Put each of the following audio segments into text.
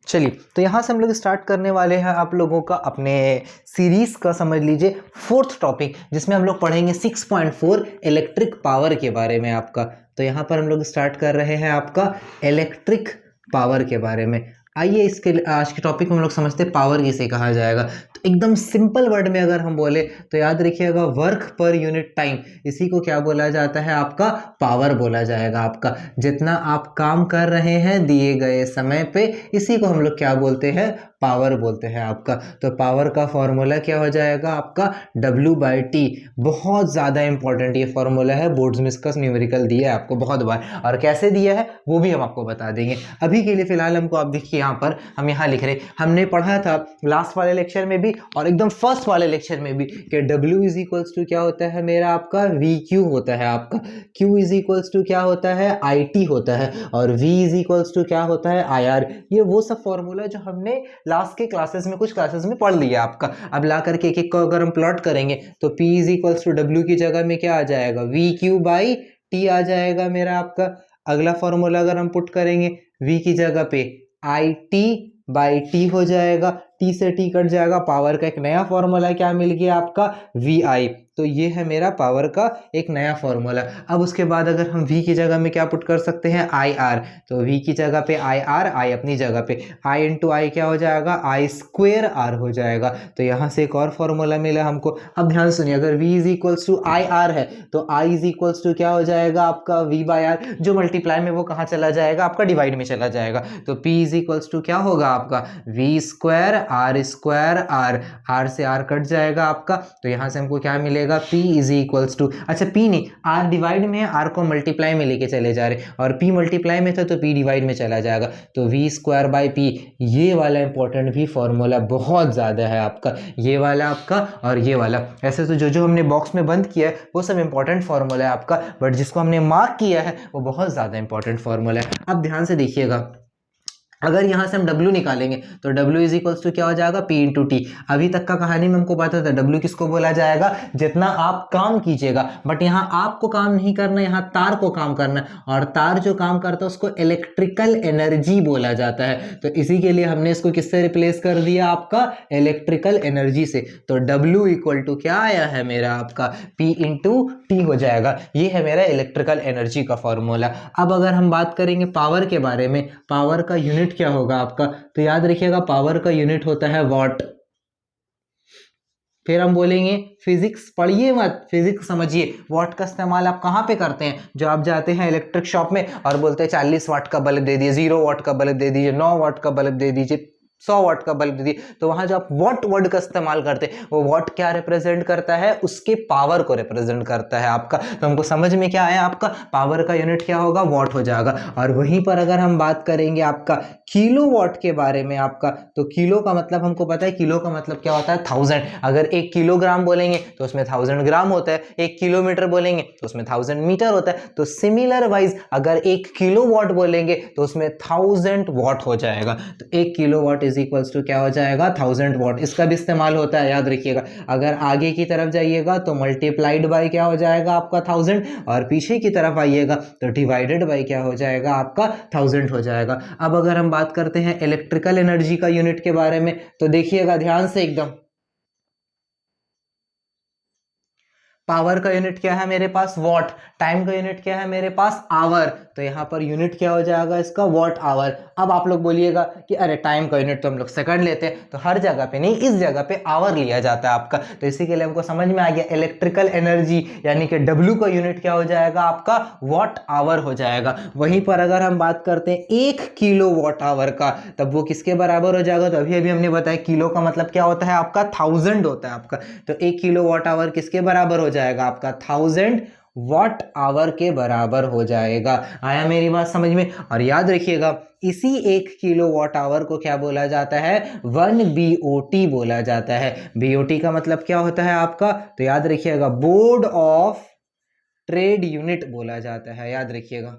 चलिए, तो यहाँ से हम लोग स्टार्ट करने वाले हैं आप लोगों का अपने सीरीज का, समझ लीजिए, फोर्थ टॉपिक, जिसमें हम लोग पढ़ेंगे 6.4 इलेक्ट्रिक पावर के बारे में आपका। तो यहाँ पर हम लोग स्टार्ट कर रहे हैं आपका इलेक्ट्रिक पावर के बारे में। आइए, इसके आज के टॉपिक में हम लोग समझते हैं पावर किसे कहा जाएगा। तो एकदम सिंपल वर्ड में अगर हम बोले तो याद रखिएगा, वर्क पर यूनिट टाइम, इसी को क्या बोला जाता है, आपका पावर बोला जाएगा। आपका जितना आप काम कर रहे हैं दिए गए समय पे, इसी को हम लोग क्या बोलते हैं, पावर बोलते हैं आपका। तो पावर का फॉर्मूला क्या हो जाएगा आपका, W/T। बहुत ज़्यादा इंपॉर्टेंट ये फॉर्मूला है, बोर्ड्स में इसका न्यूमेरिकल दिया है आपको बहुत बार, और कैसे दिया है वो भी हम आपको बता देंगे। अभी के लिए फिलहाल हमको, आप देखिए यहाँ पर हम यहाँ लिख रहे, हमने पढ़ा था लास्ट वाले लेक्चर में भी और एकदम फर्स्ट वाले लेक्चर में भी कि W इज इक्वल्स टू क्या होता है मेरा आपका, VQ होता है आपका, Q इज इक्वल्स टू क्या होता है, IT होता है, और V इज इक्वल्स टू क्या होता है, IR। ये वो सब फॉर्मूला जो हमने लास्ट के क्लासेस में, कुछ क्लासेस में पढ़ लिया आपका। अब ला करके एक एक को अगर हम प्लॉट करेंगे तो P is equals to W की जगह में क्या आ जाएगा, VQ/T आ जाएगा मेरा आपका। अगला फॉर्मूला अगर हम पुट करेंगे, V की जगह पे IT/T हो जाएगा, T से T कट जाएगा, पावर का एक नया फॉर्मूला क्या मिल गया आपका, VI। तो ये है मेरा पावर का एक नया फॉर्मूला। अब उसके बाद अगर हम V की जगह में क्या पुट कर सकते हैं, IR। तो V की जगह पे IR, I अपनी जगह पे, I इंटू आई क्या हो जाएगा, I²R हो जाएगा। तो यहाँ से एक और फॉर्मूला मिला हमको। अब ध्यान सुनिए, अगर V is equals to IR है तो I इज इक्वल्स टू क्या हो जाएगा आपका, V/R। जो मल्टीप्लाई में वो कहाँ चला जाएगा, आपका डिवाइड में चला जाएगा। तो P इज इक्वल्स टू क्या होगा आपका, V²R²R, R से R कट जाएगा आपका। तो यहाँ से हमको क्या मिलेगा, P इज इक्वल्स टू, अच्छा P नहीं, R डिवाइड में है, R को मल्टीप्लाई में लेके चले जा रहे, और P मल्टीप्लाई में था तो P डिवाइड में चला जाएगा। तो V²/P, ये वाला इंपॉर्टेंट भी फॉर्मूला बहुत ज़्यादा है आपका, ये वाला आपका और ये वाला। ऐसे तो जो जो हमने बॉक्स में बंद किया है वो सब इंपॉर्टेंट फॉर्मूला है आपका, बट जिसको हमने मार्क किया है वो बहुत ज़्यादा इंपॉर्टेंट फॉर्मूला है। अब ध्यान से देखिएगा, अगर यहाँ से हम W निकालेंगे तो W इज इक्वल्स टू क्या हो जाएगा, P इंटू टी। अभी तक का कहानी में हमको पता था W किसको बोला जाएगा, जितना आप काम कीजिएगा, बट यहाँ आपको काम नहीं करना, यहाँ तार को काम करना, और तार जो काम करता है उसको इलेक्ट्रिकल एनर्जी बोला जाता है। तो इसी के लिए हमने इसको किससे रिप्लेस कर दिया, आपका इलेक्ट्रिकल एनर्जी से। तो W इक्वल टू क्या आया है मेरा आपका, P इंटू टी हो जाएगा। ये है मेरा इलेक्ट्रिकल एनर्जी का फॉर्मूला। अब अगर हम बात करेंगे पावर के बारे में, पावर का यूनिट क्या होगा आपका, तो याद रखिएगा पावर का यूनिट होता है वॉट। फिर हम बोलेंगे, फिजिक्स पढ़िए मत, फिजिक्स समझिए। वॉट का इस्तेमाल आप कहाँ पे करते हैं, जो आप जाते हैं इलेक्ट्रिक शॉप में और बोलते हैं 40 वाट का बल्ब दे दीजिए, 0 वाट का बल्ब दे दीजिए, 9 वाट का बल्ब दे दीजिए, 100 वाट का बल्ब दे दिए। तो वहां जो आप वॉट वर्ड का इस्तेमाल करते हैं, वो वॉट क्या रिप्रेजेंट करता है, उसके पावर को रिप्रेजेंट करता है आपका। तो हमको समझ में क्या आया, आपका पावर का यूनिट क्या होगा, वॉट हो जाएगा। और वहीं पर अगर हम बात करेंगे आपका किलो वॉट के बारे में आपका, तो किलो का मतलब हमको पता है, किलो का मतलब क्या होता है, 1000। अगर 1 किलोग्राम बोलेंगे तो उसमें 1000 ग्राम होता है, 1 किलोमीटर बोलेंगे तो उसमें 1000 मीटर होता है। तो सिमिलर वाइज अगर 1 किलो वॉट बोलेंगे तो उसमें 1000 वॉट हो जाएगा। तो 1 kilo watt is equals to क्या हो जाएगा, 1000 वॉट। इसका भी इस्तेमाल होता है, याद रखिएगा। अगर आगे की तरफ जाइएगा तो मल्टीप्लाइड बाय क्या हो जाएगा आपका 1000, और पीछे की तरफ आइएगा तो डिवाइडेड बाय क्या हो जाएगा आपका 1000 हो जाएगा। अब अगर हम बात करते हैं इलेक्ट्रिकल एनर्जी का यूनिट के बारे में, तो देखिएगा ध्यान से एकदम, पावर का यूनिट क्या है मेरे पास, वॉट। टाइम का यूनिट क्या है मेरे पास, आवर। तो यहाँ पर यूनिट क्या हो जाएगा इसका, वॉट आवर। अब आप लोग बोलिएगा कि अरे टाइम का यूनिट तो हम लोग सेकंड लेते हैं, तो हर जगह पे नहीं, इस जगह पे आवर लिया जाता है आपका। तो इसी के लिए हमको समझ में आ गया, इलेक्ट्रिकल एनर्जी यानी कि W का यूनिट क्या हो जाएगा आपका, वॉट आवर हो जाएगा। वहीं पर अगर हम बात करते हैं 1 किलो वॉट आवर का, तब वो किसके बराबर हो जाएगा, तो अभी अभी हमने बताया किलो का मतलब क्या होता है आपका, 1000 होता है आपका। तो 1 किलो वॉट आवर किसके बराबर हो जाएगा आपका, 1000 वॉट आवर के बराबर हो जाएगा। आया मेरी बात समझ में। और याद रखिएगा, इसी 1 किलो वॉट आवर को क्या बोला जाता है, 1 BOT बोला जाता है। BOT का मतलब क्या होता है आपका, तो याद रखिएगा, बोर्ड ऑफ ट्रेड यूनिट बोला जाता है। याद रखिएगा,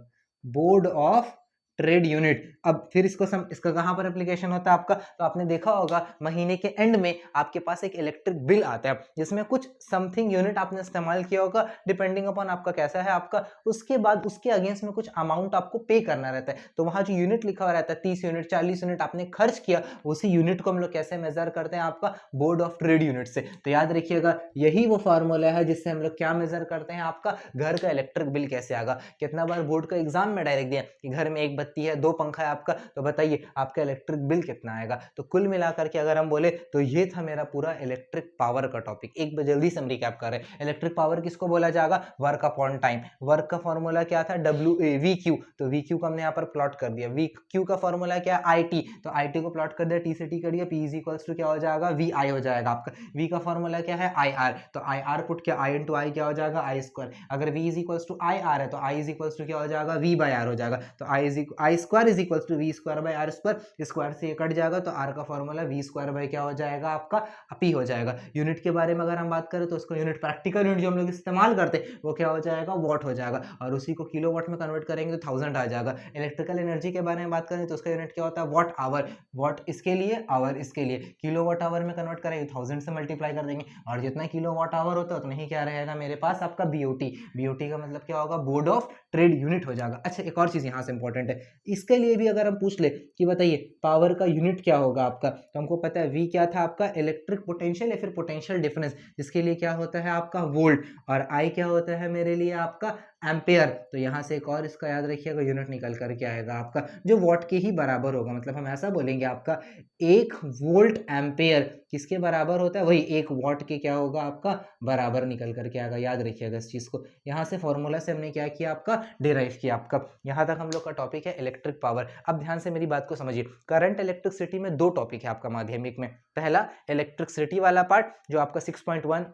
बोर्ड ऑफ ट्रेड यूनिट। अब फिर इसका कहाँ पर एप्लीकेशन होता है आपका, तो आपने देखा होगा महीने के एंड में आपके पास एक इलेक्ट्रिक बिल आता है जिसमें कुछ समथिंग यूनिट आपने इस्तेमाल किया होगा, डिपेंडिंग अपॉन आपका कैसा है आपका, उसके बाद उसके अगेंस्ट में कुछ अमाउंट आपको पे करना रहता है। तो वहां जो यूनिट लिखा हुआ रहता है 30 यूनिट 40 यूनिट आपने खर्च किया, उसी यूनिट को हम लोग कैसे मेजर करते हैं आपका बोर्ड ऑफ ट्रेड यूनिट से। तो याद रखिएगा यही वो फार्मूला है जिससे हम लोग क्या मेजर करते हैं आपका घर का इलेक्ट्रिक बिल कैसे आएगा। कितना बार बोर्ड का एग्जाम में डायरेक्ट दिया कि घर में एक बत्ती है 2 पंखा है आपका, तो बताइए आपका इलेक्ट्रिक बिल कितना आएगा। तो कुल मिलाकर के अगर हम बोले तो ये था मेरा पूरा इलेक्ट्रिक पावर का टॉपिक। एक बार जल्दी से हम रिकैप कर रहे हैं। इलेक्ट्रिक पावर किसको बोला जाएगा, वर्क अपॉन टाइम। वर्क का फॉर्मूला क्या था, वी क्यू, तो वी क्यू को हमने यहाँ पर प्लॉट कर दिया। वी क्यू का फॉर्मूला क्या है, आई टी, तो आई टी को प्लॉट कर दिया, टी से टी कर दिया, पी इज इक्वल्स टू क्या हो जाएगा, वी आई हो जाएगा आपका। वी का फॉर्मूला क्या है, आई आर, तो आई आर पुट किया, आई इंटू आई क्या हो जाएगा, आई स्क्वायर। अगर V is equals to I R है तो आई इज इक्वल्स टू क्या हो जाएगा, वी बाय आर हो जाएगा। तो I square is equals to V square by R square, square से ये कट जाएगा तो आर का फॉर्मूला वी स्क्वायर बाय क्या हो जाएगा आपका, पी हो जाएगा। यूनिट के बारे में अगर हम बात करें तो उसको यूनिट, प्रैक्टिकल यूनिट जो हम लोग इस्तेमाल करते हैं वो क्या हो जाएगा, वॉट हो जाएगा, और उसी को किलो वाट में कन्वर्ट करेंगे तो 1000 आ जाएगा। इलेक्ट्रिकल एनर्जी के बारे में बात करें तो उसका यूनिट क्या होता है, वॉट आवर, वॉट इसके लिए, आवर इसके लिए, किलो वाट आवर में कन्वर्ट करेंगे 1000 से मल्टीप्लाई कर देंगे, और जितना किलो वाट आवर होता है उतना ही क्या रहेगा मेरे पास आपका बीओटी। बीओटी का मतलब क्या होगा, बोर्ड ऑफ ट्रेड यूनिट हो जाएगा। अच्छा एक और चीज यहाँ से इंपॉर्टेंट है, इसके लिए भी अगर हम पूछ ले कि बताइए पावर का यूनिट क्या होगा आपका, तो हमको पता है वी क्या था आपका, इलेक्ट्रिक पोटेंशियल या फिर पोटेंशियल डिफरेंस, जिसके लिए क्या होता है आपका वोल्ट, और आई क्या होता है मेरे लिए आपका एम्पेयर। तो यहाँ से एक और इसका याद रखिएगा यूनिट निकल करके आएगा आपका जो वॉट के ही बराबर होगा। मतलब हम ऐसा बोलेंगे आपका 1 वोल्ट एम्पेयर किसके बराबर होता है, वही 1 वॉट के क्या होगा आपका बराबर निकल करके आएगा। याद रखिएगा इस चीज को। यहाँ से फॉर्मूला से हमने क्या किया आपका, डिराइव किया आपका। यहाँ तक हम लोग का टॉपिक है इलेक्ट्रिक पावर। अब ध्यान से मेरी बात को समझिए। करंट इलेक्ट्रिसिटी में 2 टॉपिक है आपका माध्यमिक में। पहला इलेक्ट्रिसिटी वाला पार्ट जो आपका 6.1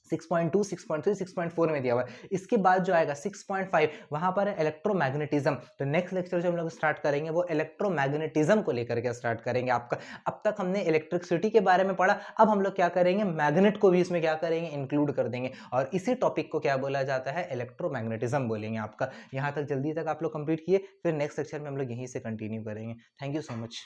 6.2 6.3 6.4 में दिया हुआ है। इसके बाद जो आएगा 6.5 वहां पर है इलेक्ट्रोमैग्नेटिज्म। तो नेक्स्ट लेक्चर जो हम लोग स्टार्ट करेंगे वो इलेक्ट्रोमैग्नेटिज्म को लेकर के स्टार्ट करेंगे आपका। अब तक हमने इलेक्ट्रिसिटी के बारे में पढ़ा, अब हम लोग क्या करेंगे, मैग्नेट को भी इसमें क्या करेंगे, इंक्लूड कर देंगे, और इसी टॉपिक को क्या बोला जाता है, इलेक्ट्रोमैग्नेटिज्म बोलेंगे आपका। यहाँ तक जल्दी तक आप लोग कंप्लीट किए, फिर नेक्स्ट लेक्चर में हम लोग यहीं से कंटिन्यू करेंगे। Thank you so much.